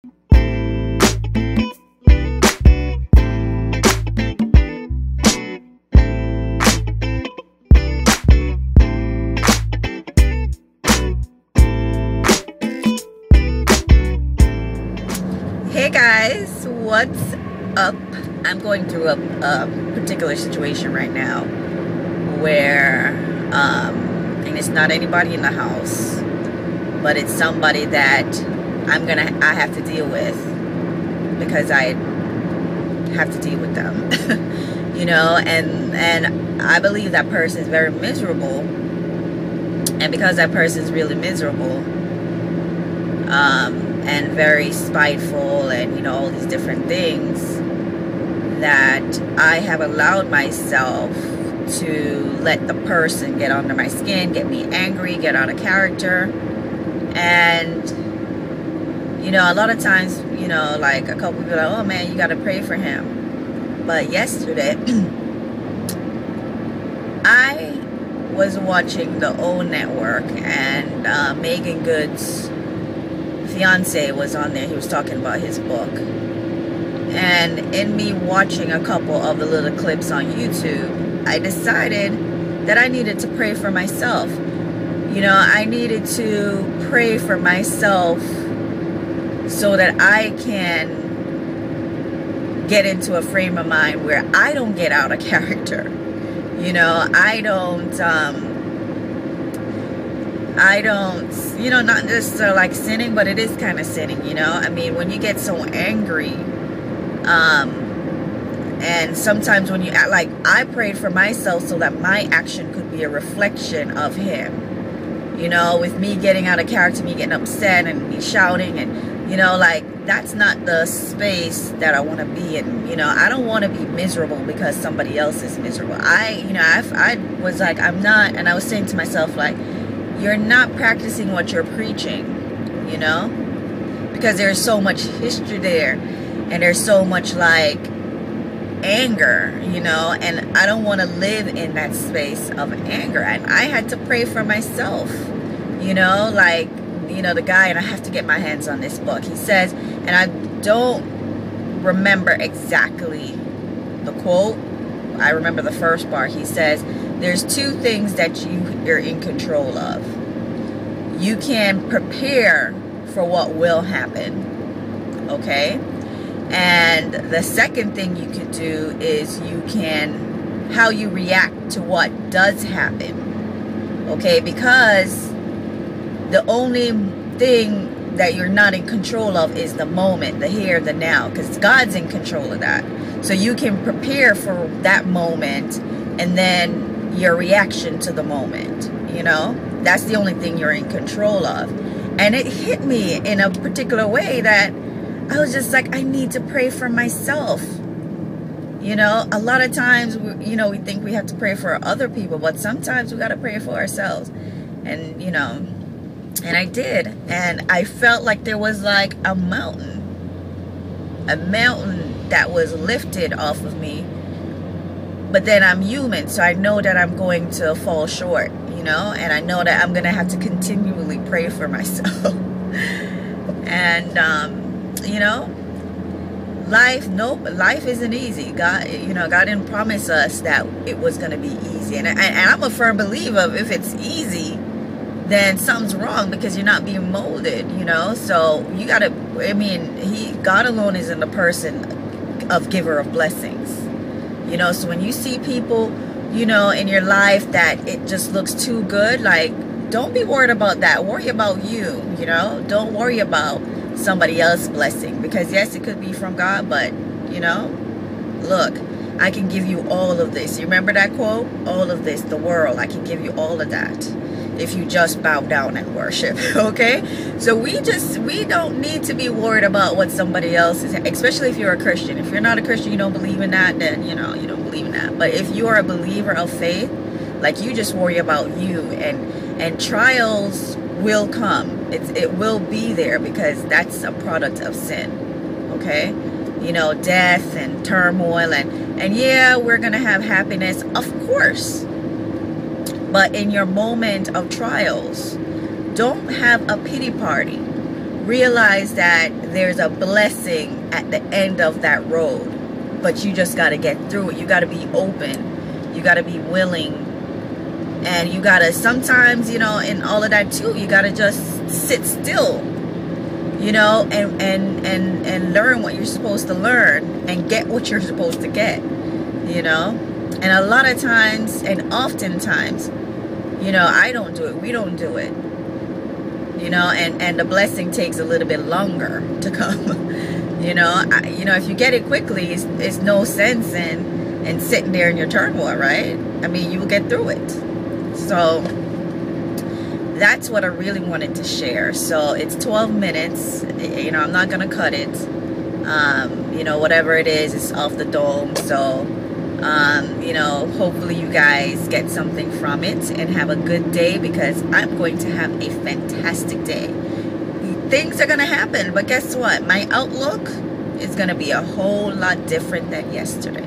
Hey guys, what's up? I'm going through a particular situation right now where and it's not anybody in the house, but it's somebody that I have to deal with because I have to deal with them. You know, and I believe that person is very miserable, and because that person is really miserable and very spiteful and, you know, all these different things, that I have allowed myself to let the person get under my skin, get me angry, get out of character. And, you know, a lot of times, you know, like a couple people are like, oh man, you got to pray for him. But yesterday, I was watching the O Network, and Megan Good's fiance was on there. He was talking about his book, and in me watching a couple of the little clips on YouTube, I decided that I needed to pray for myself. You know, I needed to pray for myself so that I can get into a frame of mind where I don't get out of character. You know, I don't, you know, not just like sinning, but it is kind of sinning, you know. I mean, when you get so angry, and sometimes when you act, like I prayed for myself so that my action could be a reflection of him, you know, with me getting out of character, me getting upset and me shouting, and, you know, like that's not the space that I want to be in. You know, I don't want to be miserable because somebody else is miserable. I was like, I'm not, and I was saying to myself, like, you're not practicing what you're preaching, you know, because there's so much history there, and there's so much like anger, you know, and I don't want to live in that space of anger. And I had to pray for myself, you know, like, you know, the guy, and I have to get my hands on this book. He says, and I don't remember exactly the quote, I remember the first part. He says, there's two things that you're in control of. You can prepare for what will happen, okay? And the second thing you can do is you can, how you react to what does happen, okay? Because the only thing that you're not in control of is the moment, the here, the now, because God's in control of that. So you can prepare for that moment, and then your reaction to the moment, you know, that's the only thing you're in control of. And it hit me in a particular way that I was just like, I need to pray for myself. You know, a lot of times, you know, we think we have to pray for other people, but sometimes we got to pray for ourselves. And, you know, and I did, and I felt like there was like a mountain that was lifted off of me. But then I'm human, so I know that I'm going to fall short, you know, and I know that I'm going to have to continually pray for myself. And, you know, life isn't easy. God, you know, God didn't promise us that it was going to be easy. And I'm a firm believer of, if it's easy, then something's wrong, because you're not being molded, you know. So you got to, I mean, God alone is in the person of giver of blessings. You know, so when you see people, you know, in your life that it just looks too good, like, don't be worried about that. Worry about you, you know. Don't worry about somebody else's blessing, because yes, it could be from God, but, you know, look, I can give you all of this. You remember that quote? All of this, the world, I can give you all of that if you just bow down and worship. Okay, so we don't need to be worried about what somebody else is, especially if you're a Christian. If you're not a Christian, you don't believe in that, then, you know, you don't believe in that. But if you are a believer of faith, like, you just worry about you, and trials will come. It will be there, because that's a product of sin. Okay, you know, death and turmoil, and yeah, we're gonna have happiness, of course. But in your moment of trials, don't have a pity party. realize that there's a blessing at the end of that road, but you just got to get through it. You got to be open, you got to be willing, and you got to sometimes, you know, in all of that too, you got to just sit still, you know, and learn what you're supposed to learn and get what you're supposed to get, you know. And a lot of times, and oftentimes, you know, I don't do it, we don't do it, you know, and the blessing takes a little bit longer to come. You know, if you get it quickly, it's no sense in sitting there in your turmoil, right? I mean, you will get through it. So that's what I really wanted to share. So it's 12 minutes, you know, I'm not gonna cut it. You know, whatever it is, it's off the dome. So you know, hopefully you guys get something from it and have a good day, because I'm going to have a fantastic day. Things are gonna happen, but guess what? My outlook is gonna be a whole lot different than yesterday.